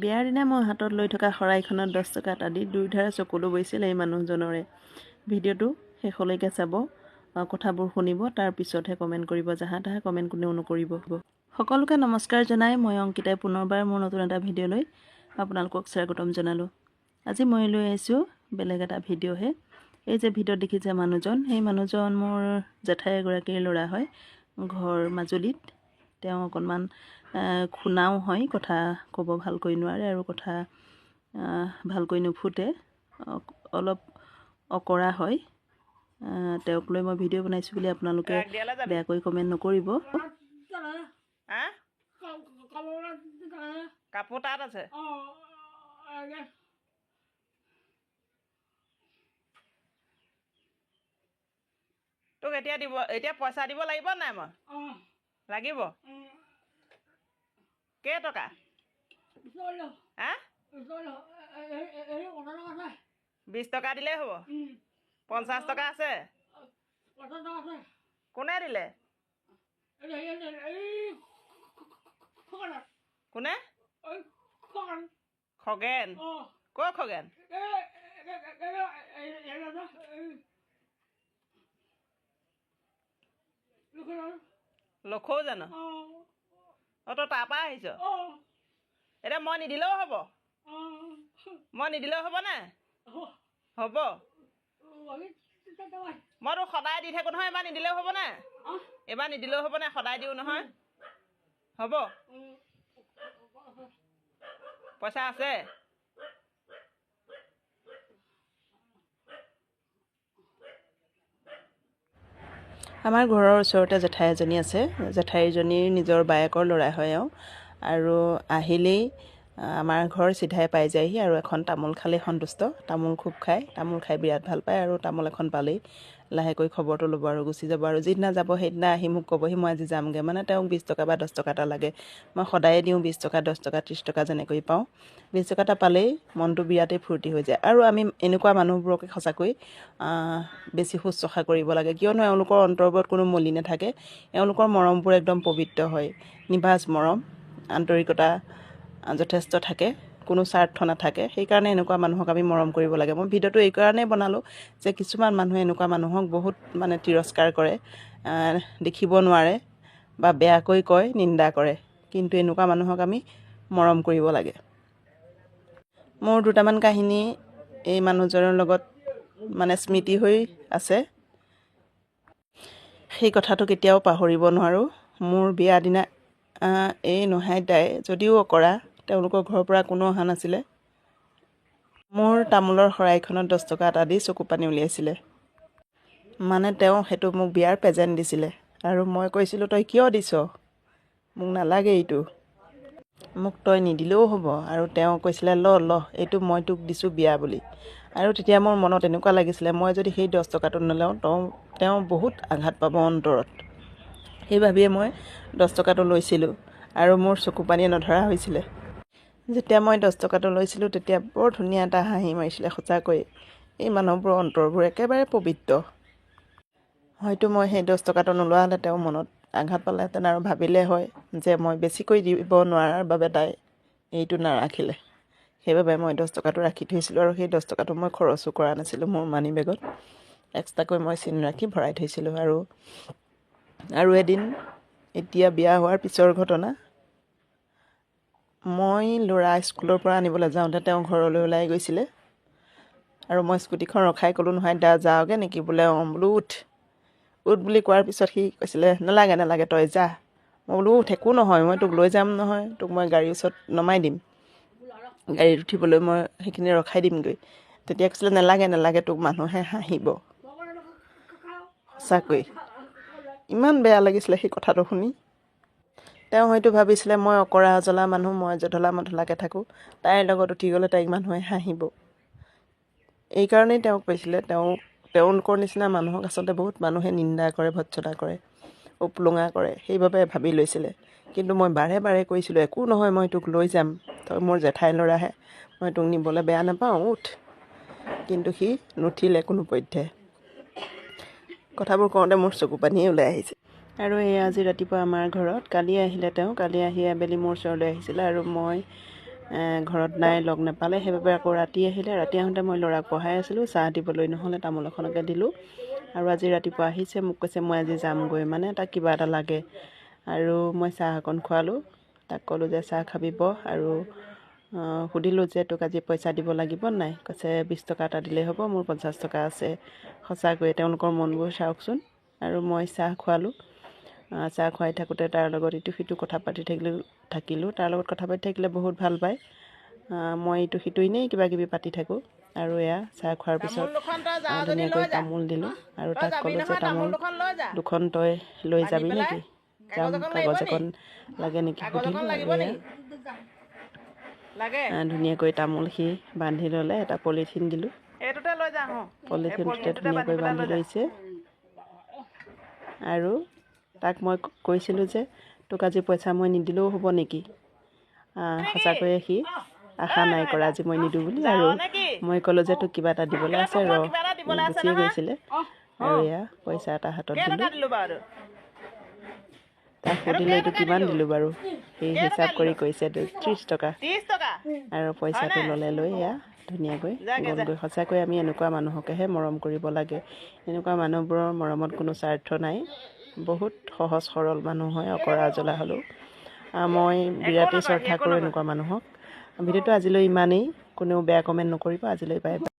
বিয়াৰ দিনা মই হাতত লৈ থকা শৰাইখনত 10 টকাত আদি দুয়োধাৰে চকুলো বৈছিল এই মানুহজনৰে। ভিডিঅ'টো শেষলৈকে চাব, কথাবোৰ শুনিব, তাৰ পিছতহে কমেণ্ট কৰিব। যাহা তাহা কমেণ্ট কোনেও নকৰিব। সকলোকে নমস্কাৰ জনাই মই অংকিতাই পুনৰবাৰ মোৰ নতুন এটা ভিডিঅ'লৈ আপোনালোকক স্বাগতম জনালোঁ। আজি মই লৈ আহিছোঁ বেলেগ এটা ভিডিঅ'হে। এই যে ভিডিঅ'ত দেখিছে মানুহজন, সেই মানুহজন মোৰ জেঠাই এগৰাকীৰ ল'ৰা হয়, ঘৰ মাজুলীত। তেওঁ অকণমান খুনাও হয়, কথা ক'ব ভালকৈ নোৱাৰে আৰু কথা ভালকৈ নুফুটে, অলপ অকৰা হয়। তেওঁক লৈ মই ভিডিঅ' বনাইছোঁ বুলি আপোনালোকে বেয়াকৈ কমেণ্ট নকৰিব। কাপোৰ তাত আছে। তোক এতিয়া পইচা দিব লাগিব নাই? মই লাগিব কেইটকা? 20 টকা দিলেই হ'ব। 50 টকা আছে। কোনে দিলে? কোনে? খগেন। ক'ৰ খগেন? লখৌ জানো? তই তাৰপৰা আহিছ? এতিয়া মই নিদিলেও হ'ব? মই নিদিলেও হ'বনে? হ'ব। মই তোক সদায় দি থাকোঁ নহয়, এবাৰ নিদিলেও হ'বনে? এবাৰ নিদিলেও হ'বনে? সদায় দিওঁ নহয়। হ'ব, পইচা আছে। আমাৰ ঘৰৰ ওচৰতে জেঠাই এজনী আছে। জেঠাইজনীৰ নিজৰ বায়েকৰ ল'ৰা হয় আৰু আহিলেই আমাৰ ঘৰ চিধাই পাই যায়হি আৰু এখন তামোল খালেই সন্তুষ্ট। তামোল খুব খায়, তামোল খাই বিৰাট ভাল পায় আৰু তামোল এখন পালেই লাহেকৈ খবৰটো ল'ব আৰু গুচি যাব। আৰু যিদিনা যাব সেইদিনা আহি মোক ক'বহি মই আজি যামগৈ। মানে তেওঁক 20 টকা বা 10 টকা এটা লাগে। মই সদায়ে দিওঁ 20 টকা, 10 টকা, 30 টকা যেনেকৈ পাওঁ। 20 টকা এটা পালেই মনটো বিৰাটেই ফূৰ্তি হৈ যায়। আৰু আমি এনেকুৱা মানুহবোৰকে সঁচাকৈ বেছি শুশ্ৰূষা কৰিব লাগে, কিয়নো এওঁলোকৰ অন্তৰবোৰত কোনো মলি নাথাকে। এওঁলোকৰ মৰমবোৰ একদম পবিত্ৰ হয়, নিভাঁজ মৰম, আন্তৰিকতা যথেষ্ট থাকে, কোনো স্বাৰ্থ নাথাকে। সেইকাৰণে এনেকুৱা মানুহক আমি মৰম কৰিব লাগে। মই ভিডিঅ'টো এই কাৰণেই বনালোঁ যে কিছুমান মানুহে এনেকুৱা মানুহক বহুত তিৰস্কাৰ কৰে, দেখিব নোৱাৰে বা বেয়াকৈ কয়, নিন্দা কৰে। কিন্তু এনেকুৱা মানুহক আমি মৰম কৰিব লাগে। মোৰ দুটামান কাহিনী এই মানুহজনৰ লগত স্মৃতি হৈ আছে। সেই কথাটো কেতিয়াও পাহৰিব নোৱাৰোঁ। মোৰ বিয়া দিনা এই নোহাই দাই যদিও অকৰা, তেওঁলোকৰ ঘৰৰ পৰা কোনো অহা নাছিলে। মোৰ তামোলৰ শৰাইখনত 10 টকা এটা দি চকু পানী উলিয়াইছিলে। তেওঁ সেইটো মোক বিয়াৰ প্ৰেজেণ্ট দিছিলে আৰু মই কৈছিলোঁ, তই কিয় দিছ? মোক নালাগে এইটো, মোক তই নিদিলেও হ'ব। আৰু তেওঁ কৈছিলে, ল এইটো মই তোক দিছোঁ বিয়া বুলি। আৰু তেতিয়া মোৰ মনত এনেকুৱা লাগিছিলে, মই যদি সেই 10 টকাটো নলওঁ তেওঁ বহুত আঘাত পাব অন্তৰত। সেই ভাবিয়ে মই 10 টকাটো লৈছিলোঁ আৰু মোৰ চকু পানীয়ে নধৰা হৈছিলে। যেতিয়া মই 10 টকাটো লৈছিলোঁ তেতিয়া বৰ ধুনীয়া এটা হাঁহি মাৰিছিলে। সঁচাকৈ এই মানুহবোৰৰ অন্তৰবোৰ একেবাৰে পবিত্ৰ। হয়তো মই সেই 10 টকাটো নোলোৱা হ'লে তেওঁ মনত আঘাত পালেহেঁতেন আৰু ভাবিলে হয় যে মই বেছিকৈ দিব নোৱাৰাৰ বাবে তাই এইটো নাৰাখিলে। সেইবাবে মই 10 টকাটো ৰাখি থৈছিলোঁ আৰু সেই 10 টকাটো মই খৰচো কৰা নাছিলোঁ। মোৰ মানি বেগত এক্সট্ৰাকৈ মই চিন ৰাখি ভৰাই থৈছিলোঁ। আৰু এদিন, এতিয়া বিয়া হোৱাৰ পিছৰ ঘটনা, মই ল'ৰা স্কুলৰ পৰা আনিবলৈ যাওঁতে তেওঁ ঘৰলৈ ওলাই গৈছিলে আৰু মই স্কুটিখন ৰখাই ক'লোঁ, নহয় দা যাওঁগৈ নেকি? বোলে বোলো উঠ বুলি কোৱাৰ পিছত সি কৈছিলে, নালাগে তই যা। মই বোলো উঠ, একো নহয়, মই তোক লৈ যাম নহয়, তোক মই গাড়ীৰ ওচৰত নমাই দিম, গাড়ীত উঠিবলৈ মই সেইখিনি ৰখাই দিমগৈ। তেতিয়া কৈছিলে, নালাগে তোক মানুহে হাঁহিব। সঁচাকৈ ইমান বেয়া লাগিছিলে সেই কথাটো শুনি। তেওঁ হয়তো ভাবিছিলে মই অকৰা জ্বলা মানুহ, মই জধলা মধলাকৈ থাকোঁ, তাইৰ লগত উঠি গ'লে তাইক মানুহে হাঁহিব। এইকাৰণেই তেওঁক কৈছিলে, তেওঁলোকৰ নিচিনা মানুহক আচলতে বহুত মানুহে নিন্দা কৰে, ভৎসনা কৰে, উপলুঙা কৰে, সেইবাবে ভাবি লৈছিলে। কিন্তু মই বাৰে বাৰে কৈছিলোঁ, একো নহয়, মই তোক লৈ যাম, তই মোৰ জেঠাই ল'ৰাহে, মই তোক নিবলৈ বেয়া নাপাওঁ, উঠ। কিন্তু সি নুঠিলে কোনোপধ্যে। কথাবোৰ কওঁতে মোৰ চকু পানীয়ে ওলাই আহিছে। আৰু এই আজি ৰাতিপুৱা আমাৰ ঘৰত কালি আহিলে তেওঁ। কালি আহি আবেলি মোৰ ওচৰলৈ আহিছিলে আৰু মই ঘৰত নাই, লগ নাপালে। সেইবাবে আকৌ ৰাতি আহিলে। ৰাতি আহোঁতে মই ল'ৰাক পঢ়াই আছিলোঁ, চাহ দিবলৈ নহ'লে তামোল এখনকে দিলোঁ। আৰু আজি ৰাতিপুৱা আহিছে, মোক কৈছে মই আজি যামগৈ, মানে তাক কিবা এটা লাগে। আৰু মই চাহ অকণ খোৱালোঁ। তাক ক'লোঁ যে চাহ খাবি বহ। আৰু সুধিলোঁ যে তোক আজি পইচা দিব লাগিব নাই? কৈছে 20 টকা এটা দিলেই হ'ব, মোৰ 50 টকা আছে। সঁচাকৈয়ে তেওঁলোকৰ মনবোৰ চাওকচোন। আৰু মই চাহ খোৱালোঁ। চাহ খুৱাই থাকোঁতে তাৰ লগত ইটো সিটো কথা পাতি থাকিলোঁ। তাৰ লগত কথা পাতি থাকিলে বহুত ভাল পায়। মই ইটো সিটো এনেই কিবা কিবি পাতি থাকোঁ। আৰু এয়া চাহ খোৱাৰ পিছত ধুনীয়াকৈ তামোল দিলোঁ। আৰু তাক ক'লোঁ যে তামোল দুখন তই লৈ যাবি নেকি? যাম, কাগজ এখন লাগে নেকি সুধিলোঁ। আৰু এয়া ধুনীয়াকৈ তামোল সি বান্ধি ল'লে। এটা পলিথিন দিলোঁ। এইটোতে লৈ যাওঁ। পলিথিনটোতে ধুনীয়াকৈ বান্ধি লৈছে। আৰু তাক মই কৈছিলোঁ যে তোক আজি পইচা মই নিদিলেও হ'ব নেকি? সঁচাকৈয়ে সি আশা নাই কৰা আজি মই নিদিওঁ বুলি। আৰু মই ক'লোঁ যে তোক কিবা এটা দিবলৈ আছে, গুচিয়ে গৈছিলে। আৰু এয়া পইচা এটা হাতত দিলোঁ। তাক সুধিলে এইটো কিমান দিলোঁ বাৰু? সি হিচাপ কৰি কৈছে 30 টকা। আৰু পইচাটো ল'লে, লৈ এয়া ধুনীয়াকৈ গ'লগৈ। সঁচাকৈ আমি এনেকুৱা মানুহকেহে মৰম কৰিব লাগে। এনেকুৱা মানুহবোৰৰ মৰমত কোনো স্বাৰ্থ নাই। বহুত সহজ সৰল মানুহ হয়, অকৰা জ্বলা হ'লেও। মই বিৰাটেই শ্ৰদ্ধা কৰোঁ এনেকুৱা মানুহক। ভিডিঅ'টো আজিলৈ ইমানেই। কোনেও বেয়া কমেণ্ট নকৰিব। আজিলৈ বাই বাই।